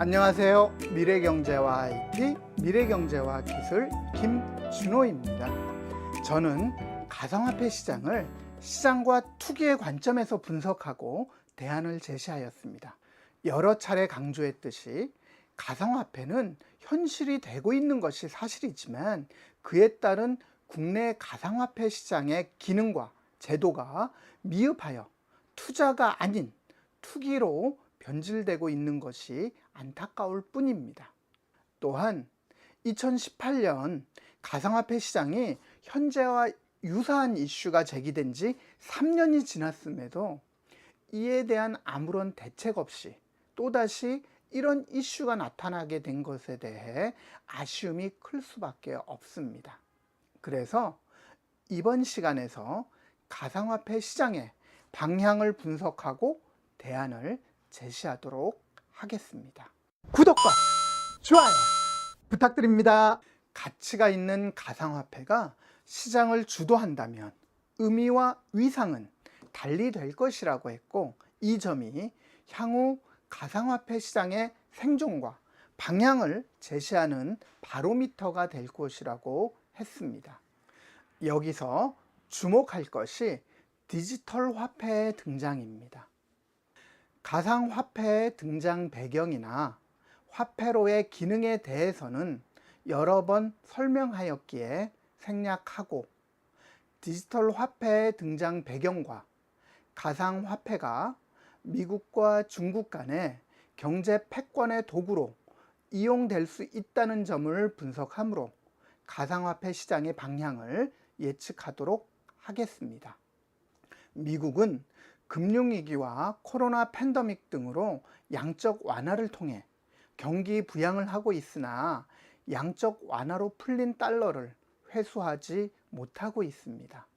안녕하세요. 미래경제와 IT, 미래경제와 기술 김준호입니다. 저는 가상화폐 시장을 시장과 투기의 관점에서 분석하고 대안을 제시하였습니다. 여러 차례 강조했듯이 가상화폐는 현실이 되고 있는 것이 사실이지만 그에 따른 국내 가상화폐 시장의 기능과 제도가 미흡하여 투자가 아닌 투기로 변질되고 있는 것이 안타까울 뿐입니다. 또한 2018년 가상화폐 시장이 현재와 유사한 이슈가 제기된 지 3년이 지났음에도 이에 대한 아무런 대책 없이 또다시 이런 이슈가 나타나게 된 것에 대해 아쉬움이 클 수밖에 없습니다. 그래서 이번 시간에서 가상화폐 시장의 방향을 분석하고 대안을 제시하도록 하겠습니다. 구독과 좋아요 부탁드립니다. 가치가 있는 가상화폐가 시장을 주도한다면 의미와 위상은 달리 될 것이라고 했고, 이 점이 향후 가상화폐 시장의 생존과 방향을 제시하는 바로미터가 될 것이라고 했습니다. 여기서 주목할 것이 디지털 화폐의 등장입니다. 가상화폐의 등장 배경이나 화폐로의 기능에 대해서는 여러 번 설명하였기에 생략하고, 디지털 화폐의 등장 배경과 가상화폐가 미국과 중국 간의 경제 패권의 도구로 이용될 수 있다는 점을 분석하므로 가상화폐 시장의 방향을 예측하도록 하겠습니다. 미국은 금융위기와 코로나 팬데믹 등으로 양적 완화를 통해 경기 부양을 하고 있으나 양적 완화로 풀린 달러를 회수하지 못하고 있습니다.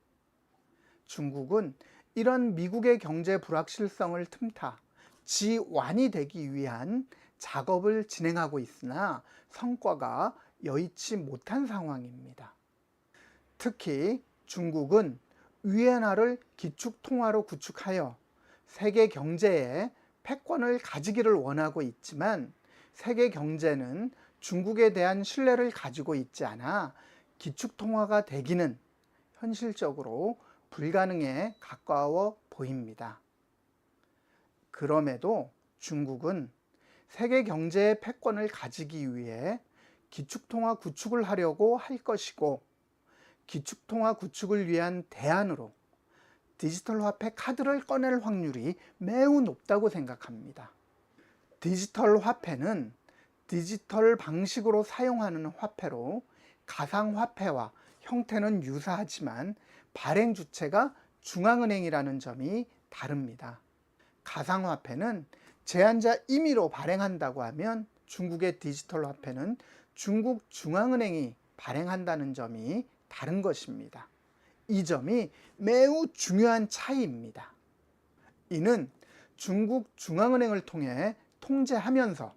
중국은 이런 미국의 경제 불확실성을 틈타 지완이 되기 위한 작업을 진행하고 있으나 성과가 여의치 못한 상황입니다. 특히 중국은 위엔화를 기축통화로 구축하여 세계 경제에 패권을 가지기를 원하고 있지만, 세계 경제는 중국에 대한 신뢰를 가지고 있지 않아 기축통화가 되기는 현실적으로 불가능에 가까워 보입니다. 그럼에도 중국은 세계 경제의 패권을 가지기 위해 기축통화 구축을 하려고 할 것이고, 기축통화 구축을 위한 대안으로 디지털 화폐 카드를 꺼낼 확률이 매우 높다고 생각합니다. 디지털 화폐는 디지털 방식으로 사용하는 화폐로 가상화폐와 형태는 유사하지만 발행 주체가 중앙은행이라는 점이 다릅니다. 가상화폐는 제한자 임의로 발행한다고 하면 중국의 디지털 화폐는 중국 중앙은행이 발행한다는 점이 다른 것입니다. 이 점이 매우 중요한 차이입니다. 이는 중국 중앙은행을 통해 통제하면서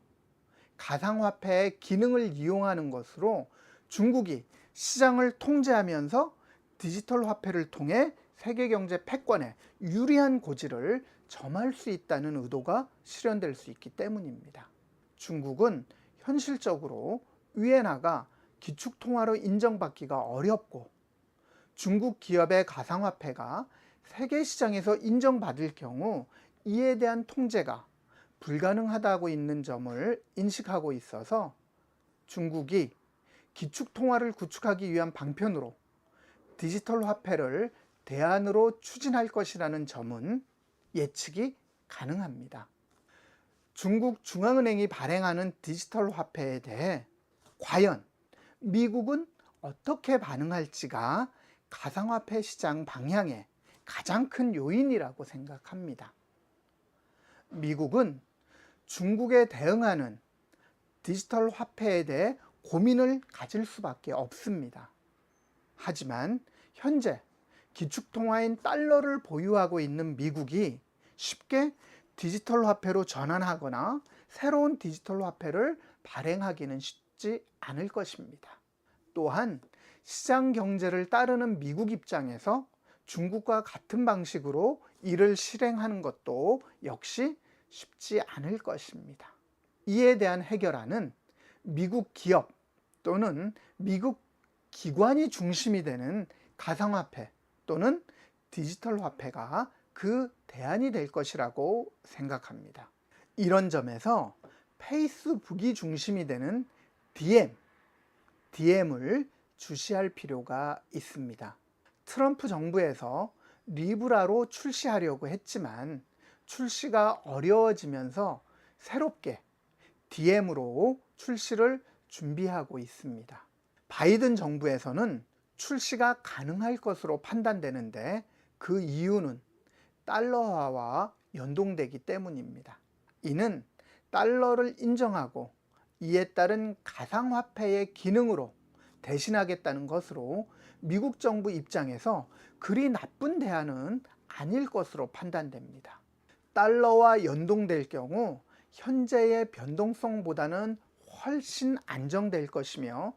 가상화폐의 기능을 이용하는 것으로 중국이 시장을 통제하면서 디지털 화폐를 통해 세계경제 패권에 유리한 고지를 점할 수 있다는 의도가 실현될 수 있기 때문입니다. 중국은 현실적으로 위엔화가 기축통화로 인정받기가 어렵고, 중국 기업의 가상화폐가 세계 시장에서 인정받을 경우 이에 대한 통제가 불가능하다고 있는 점을 인식하고 있어서 중국이 기축통화를 구축하기 위한 방편으로 디지털 화폐를 대안으로 추진할 것이라는 점은 예측이 가능합니다. 중국 중앙은행이 발행하는 디지털 화폐에 대해 과연 미국은 어떻게 반응할지가 가상화폐 시장 방향의 가장 큰 요인이라고 생각합니다. 미국은 중국에 대응하는 디지털 화폐에 대해 고민을 가질 수밖에 없습니다. 하지만 현재 기축통화인 달러를 보유하고 있는 미국이 쉽게 디지털 화폐로 전환하거나 새로운 디지털 화폐를 발행하기는 쉽지 않을 것입니다. 또한 시장 경제를 따르는 미국 입장에서 중국과 같은 방식으로 이를 실행하는 것도 역시 쉽지 않을 것입니다. 이에 대한 해결안은 미국 기업 또는 미국 기관이 중심이 되는 가상화폐 또는 디지털 화폐가 그 대안이 될 것이라고 생각합니다. 이런 점에서 페이스북이 중심이 되는 DM을 주시할 필요가 있습니다. 트럼프 정부에서 리브라로 출시하려고 했지만 출시가 어려워지면서 새롭게 DM으로 출시를 준비하고 있습니다. 바이든 정부에서는 출시가 가능할 것으로 판단되는데 그 이유는 달러화와 연동되기 때문입니다. 이는 달러를 인정하고 이에 따른 가상화폐의 기능으로 대신하겠다는 것으로 미국 정부 입장에서 그리 나쁜 대안은 아닐 것으로 판단됩니다. 달러와 연동될 경우 현재의 변동성보다는 훨씬 안정될 것이며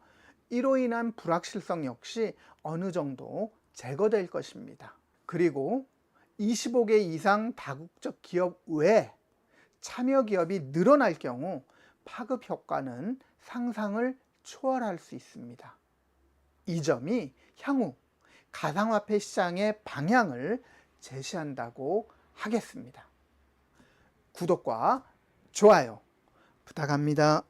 이로 인한 불확실성 역시 어느 정도 제거될 것입니다. 그리고 25개 이상 다국적 기업 외에 참여 기업이 늘어날 경우 파급 효과는 상상을 초월할 수 있습니다. 이 점이 향후 가상화폐 시장의 방향을 제시한다고 하겠습니다. 구독과 좋아요 부탁합니다.